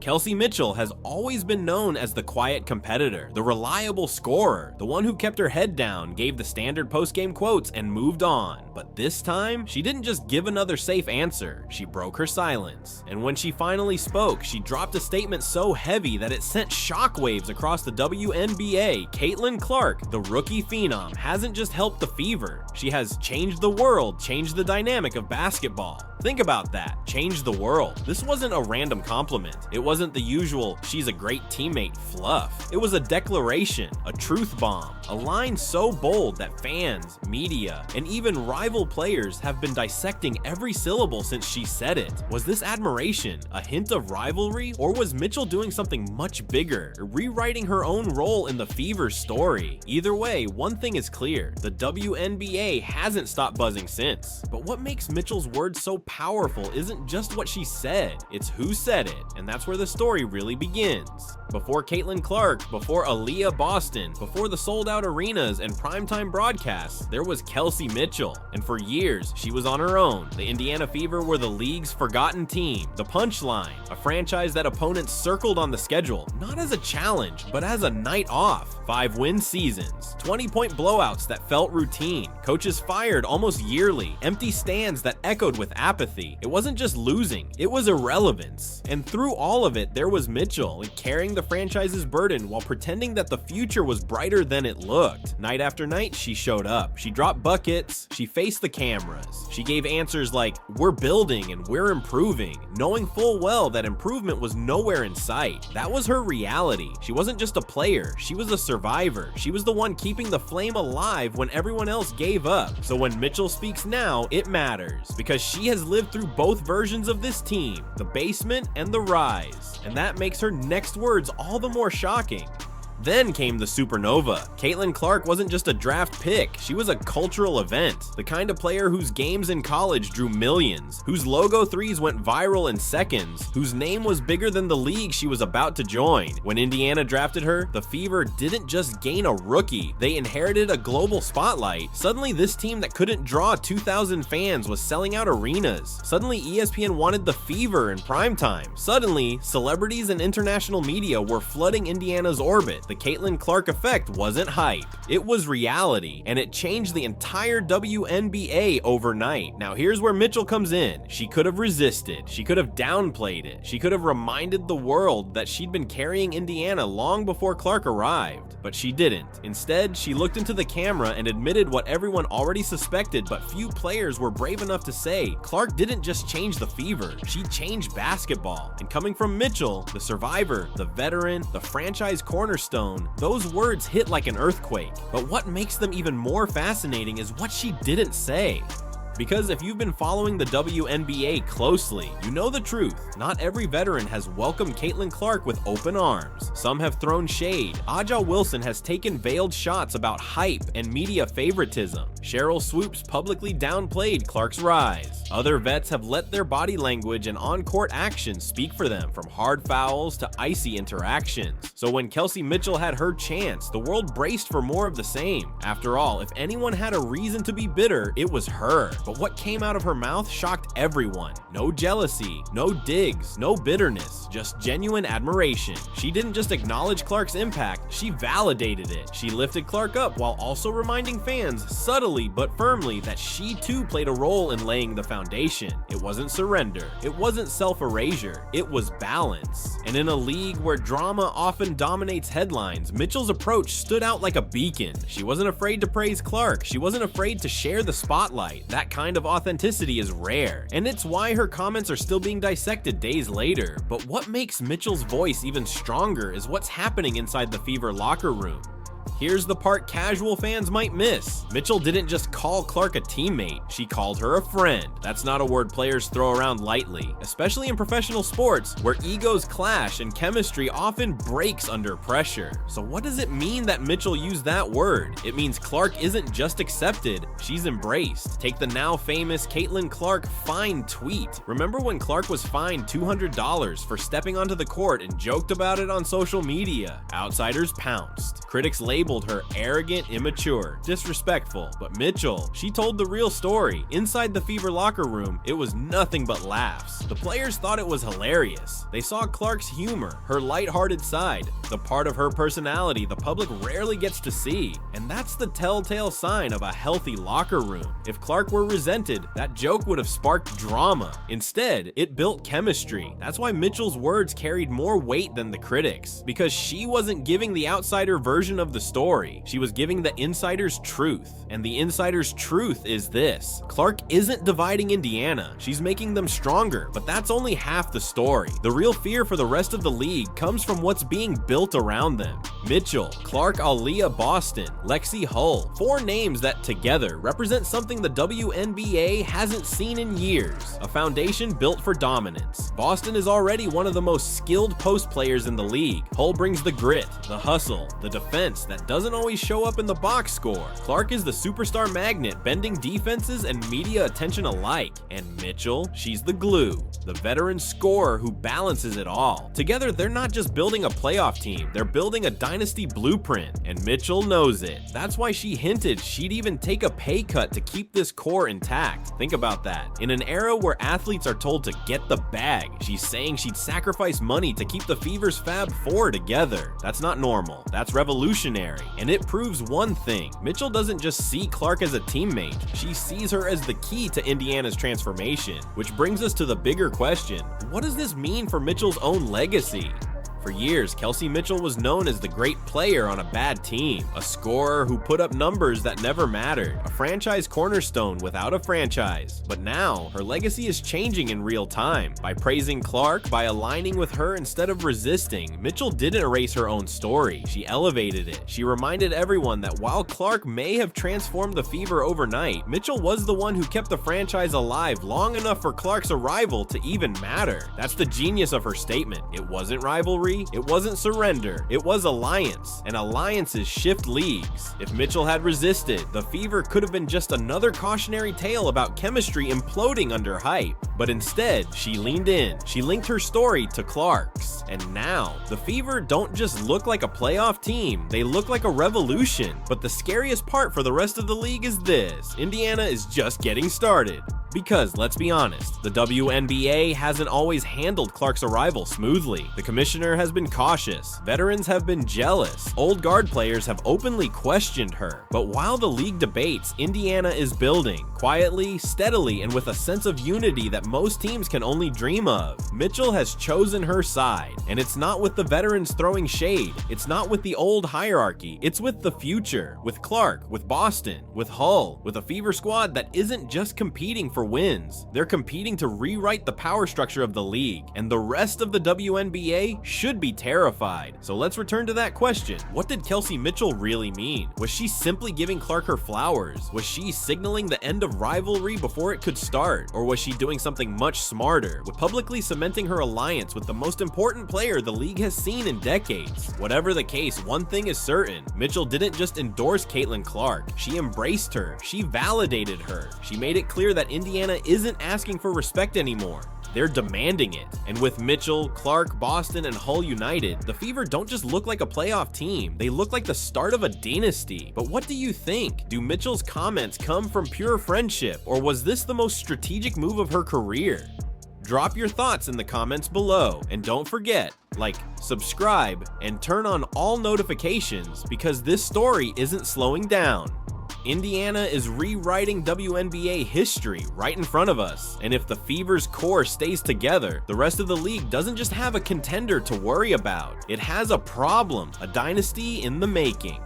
Kelsey Mitchell has always been known as the quiet competitor, the reliable scorer, the one who kept her head down, gave the standard post-game quotes, and moved on. But this time, she didn't just give another safe answer, she broke her silence. And when she finally spoke, she dropped a statement so heavy that it sent shockwaves across the WNBA. Caitlin Clark, the rookie phenom, hasn't just helped the Fever, she has changed the world, changed the dynamic of basketball. Think about that, changed the world. This wasn't a random compliment. It wasn't the usual, she's a great teammate fluff. It was a declaration, a truth bomb, a line so bold that fans, media, and even rival players have been dissecting every syllable since she said it. Was this admiration, a hint of rivalry, or was Mitchell doing something much bigger, rewriting her own role in the Fever's story? Either way, one thing is clear, the WNBA hasn't stopped buzzing since. But what makes Mitchell's words so powerful isn't just what she said, it's who said it, and that's where the story really begins. Before Caitlin Clark, before Aaliyah Boston, before the sold-out arenas and primetime broadcasts, there was Kelsey Mitchell. And for years, she was on her own. The Indiana Fever were the league's forgotten team, the punchline, a franchise that opponents circled on the schedule, not as a challenge, but as a night off. 5-win seasons, 20-point blowouts that felt routine, coaches fired almost yearly, empty stands that echoed with apathy. It wasn't just losing, it was irrelevance. And through all of it, there was Mitchell, carrying the franchise's burden while pretending that the future was brighter than it looked. Night after night, she showed up. She dropped buckets, she faced the cameras. She gave answers like, "We're building and we're improving," knowing full well that improvement was nowhere in sight. That was her reality. She wasn't just a player, she was a survivor. She was the one keeping the flame alive when everyone else gave up. So when Mitchell speaks now, it matters, because she has lived through both versions of this team, the basement and the rise. And that makes her next words all the more shocking. Then came the supernova. Caitlin Clark wasn't just a draft pick, she was a cultural event. The kind of player whose games in college drew millions, whose logo threes went viral in seconds, whose name was bigger than the league she was about to join. When Indiana drafted her, the Fever didn't just gain a rookie, they inherited a global spotlight. Suddenly this team that couldn't draw 2,000 fans was selling out arenas. Suddenly ESPN wanted the Fever in primetime. Suddenly, celebrities and international media were flooding Indiana's orbit. The Caitlin Clark effect wasn't hype, it was reality, and it changed the entire WNBA overnight. Now here's where Mitchell comes in. She could have resisted, she could have downplayed it, she could have reminded the world that she'd been carrying Indiana long before Clark arrived, but she didn't. Instead, she looked into the camera and admitted what everyone already suspected, but few players were brave enough to say. Clark didn't just change the Fever, she changed basketball. And coming from Mitchell, the survivor, the veteran, the franchise cornerstone, those words hit like an earthquake. But what makes them even more fascinating is what she didn't say. Because if you've been following the WNBA closely, you know the truth. Not every veteran has welcomed Caitlin Clark with open arms. Some have thrown shade. Aja Wilson has taken veiled shots about hype and media favoritism. Cheryl Swoops publicly downplayed Clark's rise. Other vets have let their body language and on-court actions speak for them, from hard fouls to icy interactions. So when Kelsey Mitchell had her chance, the world braced for more of the same. After all, if anyone had a reason to be bitter, it was her. But what came out of her mouth shocked everyone. No jealousy, no digs, no bitterness, just genuine admiration. She didn't just acknowledge Clark's impact, she validated it. She lifted Clark up while also reminding fans, subtly but firmly, that she too played a role in laying the foundation. It wasn't surrender, it wasn't self-erasure, it was balance. And in a league where drama often dominates headlines, Mitchell's approach stood out like a beacon. She wasn't afraid to praise Clark, she wasn't afraid to share the spotlight. That kind of authenticity is rare, and it's why her comments are still being dissected days later. But what makes Mitchell's voice even stronger is what's happening inside the Fever locker room. Here's the part casual fans might miss. Mitchell didn't just call Clark a teammate, she called her a friend. That's not a word players throw around lightly, especially in professional sports where egos clash and chemistry often breaks under pressure. So what does it mean that Mitchell used that word? It means Clark isn't just accepted, she's embraced. Take the now famous Caitlin Clark fine tweet. Remember when Clark was fined $200 for stepping onto the court and joked about it on social media? Outsiders pounced. Critics labeled labeled her arrogant, immature, disrespectful. But Mitchell, she told the real story. Inside the Fever locker room, it was nothing but laughs. The players thought it was hilarious. They saw Clark's humor, her lighthearted side, the part of her personality the public rarely gets to see. And that's the telltale sign of a healthy locker room. If Clark were resented, that joke would have sparked drama. Instead, it built chemistry. That's why Mitchell's words carried more weight than the critics, because she wasn't giving the outsider version of the story. She was giving the insider's truth. And the insider's truth is this: Clark isn't dividing Indiana. She's making them stronger, but that's only half the story. The real fear for the rest of the league comes from what's being built around them. Mitchell, Clark, Aaliyah Boston, Lexie Hull. 4 names that together represent something the WNBA hasn't seen in years. A foundation built for dominance. Boston is already one of the most skilled post players in the league. Hull brings the grit, the hustle, the defense that doesn't always show up in the box score. Clark is the superstar magnet bending defenses and media attention alike. And Mitchell, she's the glue, the veteran scorer who balances it all. Together, they're not just building a playoff team, they're building a dynasty blueprint, and Mitchell knows it. That's why she hinted she'd even take a pay cut to keep this core intact. Think about that. In an era where athletes are told to get the bag, she's saying she'd sacrifice money to keep the Fever's Fab Four together. That's not normal, that's revolutionary. And it proves one thing: Mitchell doesn't just see Clark as a teammate, she sees her as the key to Indiana's transformation. Which brings us to the bigger question: what does this mean for Mitchell's own legacy? For years, Kelsey Mitchell was known as the great player on a bad team, a scorer who put up numbers that never mattered, a franchise cornerstone without a franchise. But now, her legacy is changing in real time. By praising Clark, by aligning with her instead of resisting, Mitchell didn't erase her own story, she elevated it. She reminded everyone that while Clark may have transformed the Fever overnight, Mitchell was the one who kept the franchise alive long enough for Clark's arrival to even matter. That's the genius of her statement. It wasn't rivalry, it wasn't surrender, it was alliance, and alliances shift leagues. If Mitchell had resisted, the Fever could have been just another cautionary tale about chemistry imploding under hype. But instead, she leaned in, she linked her story to Clark's. And now, the Fever don't just look like a playoff team, they look like a revolution. But the scariest part for the rest of the league is this: Indiana is just getting started. Because, let's be honest, the WNBA hasn't always handled Clark's arrival smoothly. The commissioner has been cautious, veterans have been jealous, old guard players have openly questioned her. But while the league debates, Indiana is building, quietly, steadily, and with a sense of unity that most teams can only dream of. Mitchell has chosen her side, and it's not with the veterans throwing shade, it's not with the old hierarchy, it's with the future, with Clark, with Boston, with Hull, with a Fever squad that isn't just competing for wins. They're competing to rewrite the power structure of the league, and the rest of the WNBA should be terrified. So let's return to that question. What did Kelsey Mitchell really mean? Was she simply giving Clark her flowers? Was she signaling the end of rivalry before it could start? Or was she doing something much smarter, with publicly cementing her alliance with the most important player the league has seen in decades? Whatever the case, one thing is certain: Mitchell didn't just endorse Caitlin Clark, she embraced her, she validated her, she made it clear that Indiana isn't asking for respect anymore, they're demanding it. And with Mitchell, Clark, Boston, and Hull united, the Fever don't just look like a playoff team, they look like the start of a dynasty. But what do you think? Do Mitchell's comments come from pure friendship, or was this the most strategic move of her career? Drop your thoughts in the comments below, and don't forget, like, subscribe, and turn on all notifications, because this story isn't slowing down. Indiana is rewriting WNBA history right in front of us, and if the Fever's core stays together, the rest of the league doesn't just have a contender to worry about, it has a problem, a dynasty in the making.